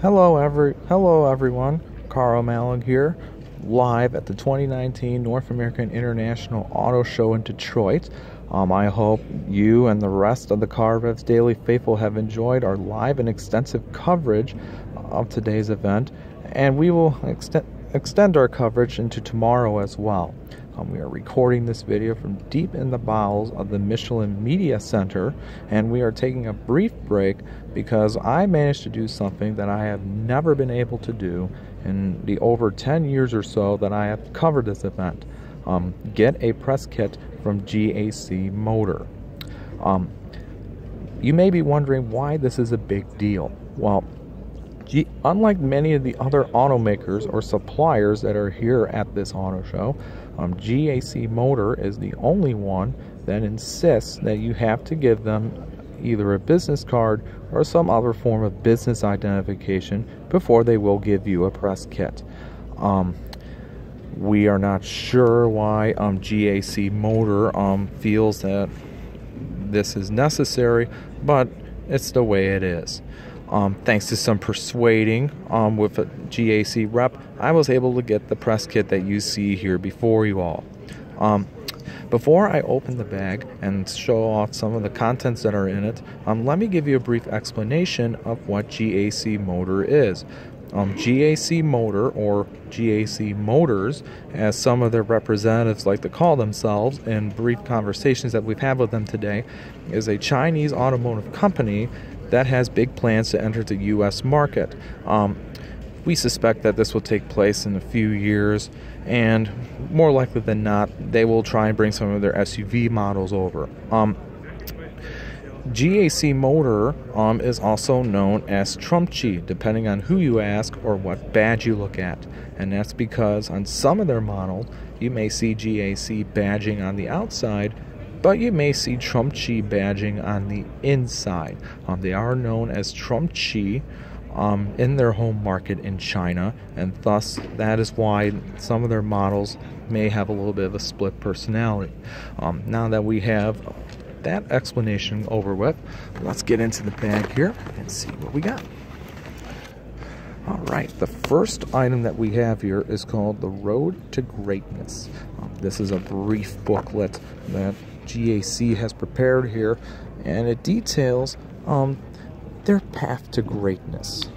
Hello everyone. Carl Malin here, live at the 2019 North American International Auto Show in Detroit. I hope you and the rest of the Car-Revs-Daily faithful have enjoyed our live and extensive coverage of today's event, and we will extend our coverage into tomorrow as well. We are recording this video from deep in the bowels of the Michelin Media Center, and we are taking a brief break because I managed to do something that I have never been able to do in the over 10 years or so that I have covered this event. Get a press kit from GAC Motor. You may be wondering why this is a big deal. Well, unlike many of the other automakers or suppliers that are here at this auto show, GAC Motor is the only one that insists that you have to give them either a business card or some other form of business identification before they will give you a press kit. We are not sure why GAC Motor feels that this is necessary, but it's the way it is. Thanks to some persuading with a GAC rep, I was able to get the press kit that you see here before you all. Before I open the bag and show off some of the contents that are in it, let me give you a brief explanation of what GAC Motor is. GAC Motor, or GAC Motors, as some of their representatives like to call themselves in brief conversations that we've had with them today, is a Chinese automotive company that has big plans to enter the U.S. market. We suspect that this will take place in a few years, and more likely than not, they will try and bring some of their SUV models over. GAC Motor is also known as Trumpchi, depending on who you ask or what badge you look at. And that's because on some of their models, you may see GAC badging on the outside, but you may see Trumpchi badging on the inside. They are known as Trumpchi in their home market in China, and thus that is why some of their models may have a little bit of a split personality. Now that we have that explanation over with, let's get into the bag here and see what we got. Alright, the first item that we have here is called The Road to Greatness. This is a brief booklet that GAC has prepared here, and it details their path to greatness.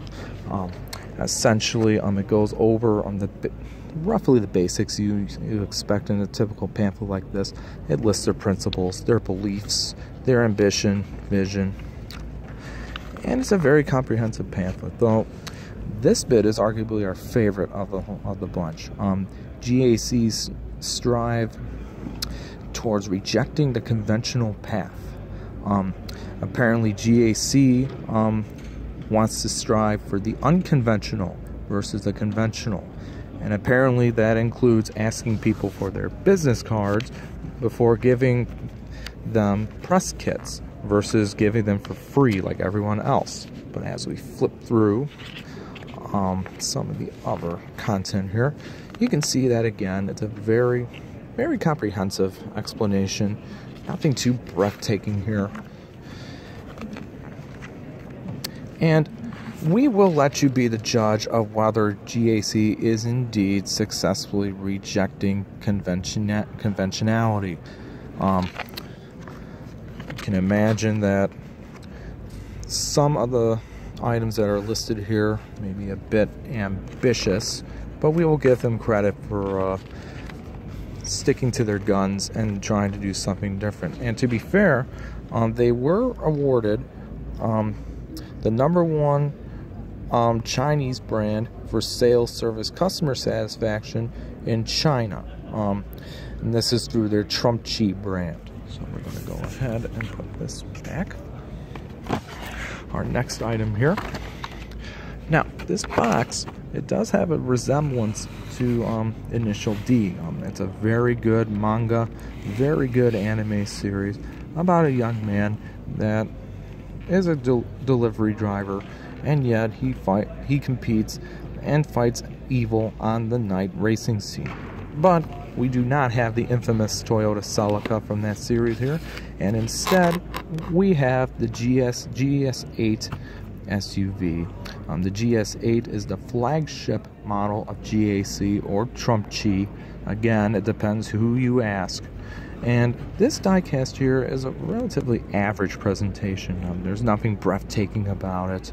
Essentially, it goes over roughly the basics you expect in a typical pamphlet like this. It lists their principles, their beliefs, their ambition, vision, and it's a very comprehensive pamphlet. Though this bit is arguably our favorite of the bunch. GAC's strive towards rejecting the conventional path. Apparently GAC wants to strive for the unconventional versus the conventional, and apparently that includes asking people for their business cards before giving them press kits versus giving them for free like everyone else. But as we flip through some of the other content here, you can see that again it's a very comprehensive explanation. Nothing too breathtaking here. And we will let you be the judge of whether GAC is indeed successfully rejecting conventionality. You can imagine that some of the items that are listed here may be a bit ambitious, but we will give them credit for sticking to their guns and trying to do something different. And to be fair, they were awarded the #1 Chinese brand for sales, service, customer satisfaction in China. And this is through their Trumpchi brand. So we're going to go ahead and put this back. Our next item here. Now, this box, it does have a resemblance to Initial D. It's a very good manga, very good anime series about a young man that is a delivery driver, and yet he competes and fights evil on the night racing scene. But we do not have the infamous Toyota Celica from that series here, and instead we have the GS8 SUV The GS8 is the flagship model of GAC, or Trump Chi. Again, it depends who you ask. And this diecast here is a relatively average presentation. There's nothing breathtaking about it.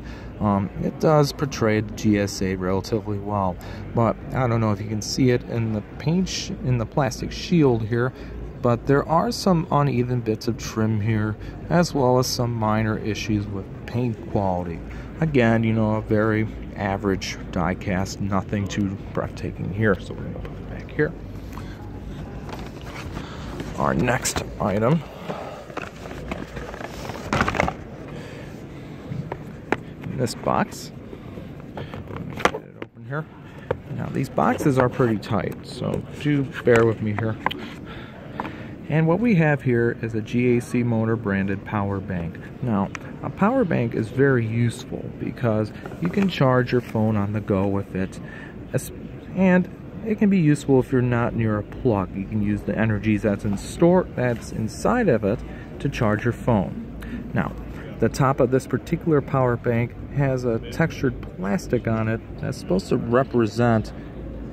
It does portray the GS8 relatively well, but I don't know if you can see it in the paint, in the plastic shield here, but there are some uneven bits of trim here, as well as some minor issues with paint quality. Again, you know, a very average diecast, nothing too breathtaking here, so we're going to put it back here. Our next item in this box. Get it open here. Now these boxes are pretty tight, so do bear with me here. And what we have here is a GAC Motor branded power bank. Now, a power bank is very useful because you can charge your phone on the go with it, and it can be useful if you're not near a plug. You can use the energy that's inside of it to charge your phone. Now, the top of this particular power bank has a textured plastic on it that's supposed to represent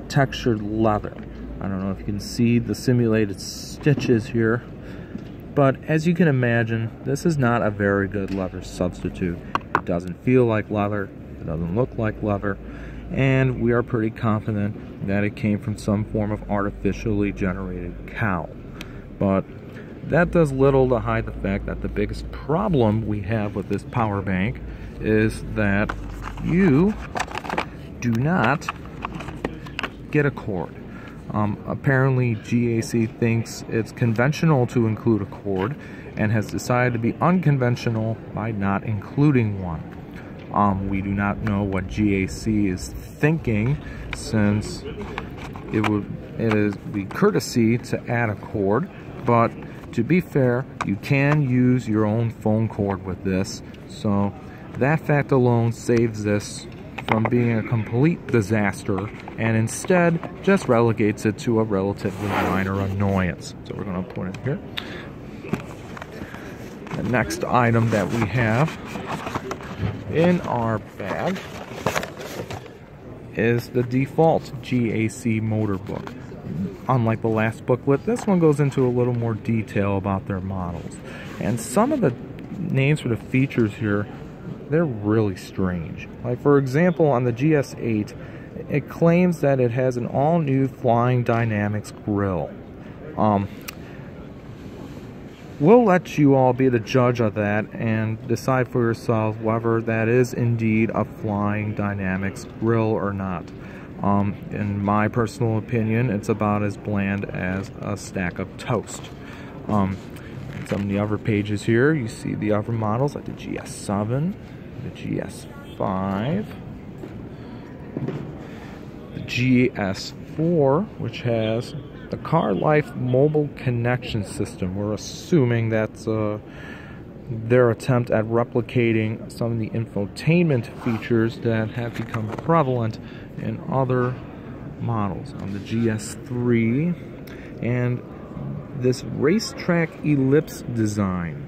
textured leather. I don't know if you can see the simulated stitches here, but as you can imagine, this is not a very good leather substitute. It doesn't feel like leather, it doesn't look like leather, and we are pretty confident that it came from some form of artificially generated cowl. But that does little to hide the fact that the biggest problem we have with this power bank is that you do not get a cord. Apparently GAC thinks it's conventional to include a cord and has decided to be unconventional by not including one. We do not know what GAC is thinking, since it is the courtesy to add a cord, but to be fair, you can use your own phone cord with this, so that fact alone saves this from being a complete disaster, and instead just relegates it to a relatively minor annoyance. So we're going to put it here. The next item that we have in our bag is the default GAC Motor book. Unlike the last booklet, this one goes into a little more detail about their models. And some of the names for the features here, they're really strange. Like, for example, on the GS8, it claims that it has an all-new Flying Dynamics grille. We'll let you all be the judge of that and decide for yourself whether that is indeed a Flying Dynamics grille or not. In my personal opinion, it's about as bland as a stack of toast. Some of the other pages here, you see the other models like the GS7, the GS5, the GS4, which has the Car Life Mobile Connection System. We're assuming that's their attempt at replicating some of the infotainment features that have become prevalent in other models. On the GS3, and this racetrack ellipse design.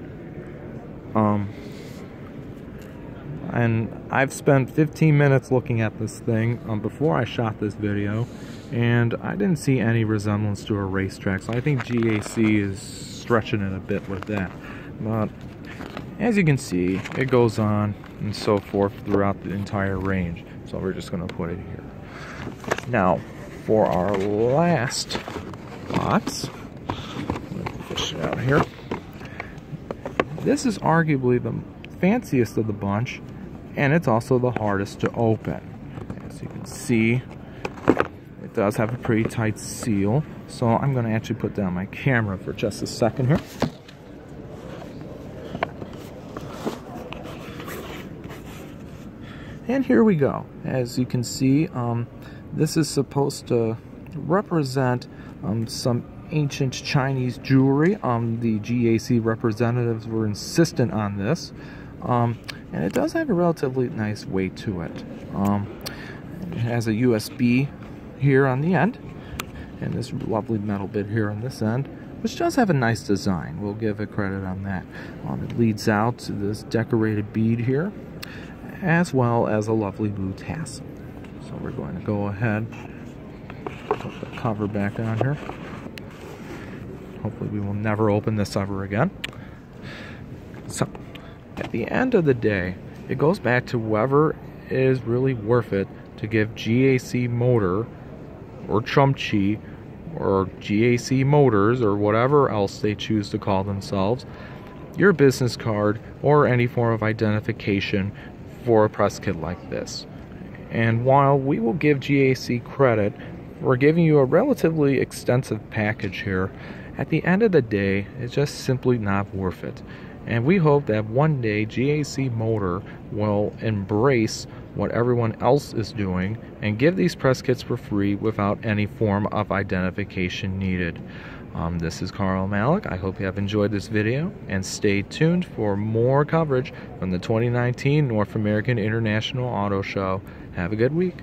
And I've spent 15 minutes looking at this thing before I shot this video, and I didn't see any resemblance to a racetrack, so I think GAC is stretching it a bit with that. But as you can see, it goes on and so forth throughout the entire range, so we're just going to put it here. Now, for our last box, let me fish it out here. This is arguably the fanciest of the bunch, and it's also the hardest to open. As you can see, it does have a pretty tight seal, so I'm going to actually put down my camera for just a second here. And here we go. As you can see, this is supposed to represent some ancient Chinese jewelry. The GAC representatives were insistent on this. And it does have a relatively nice weight to it. It has a USB here on the end, and this lovely metal bit here on this end, which does have a nice design. We'll give it credit on that. It leads out to this decorated bead here, as well as a lovely blue tassel. So we're going to go ahead, put the cover back on here. Hopefully we will never open this ever again. So, at the end of the day, it goes back to whoever is really worth it to give GAC Motor or Chumchi or GAC Motors or whatever else they choose to call themselves your business card or any form of identification for a press kit like this. And while we will give GAC credit for giving you a relatively extensive package here, at the end of the day, it's just simply not worth it. And we hope that one day GAC Motor will embrace what everyone else is doing and give these press kits for free without any form of identification needed. This is Carl Malik. I hope you have enjoyed this video, and stay tuned for more coverage from the 2019 North American International Auto Show. Have a good week.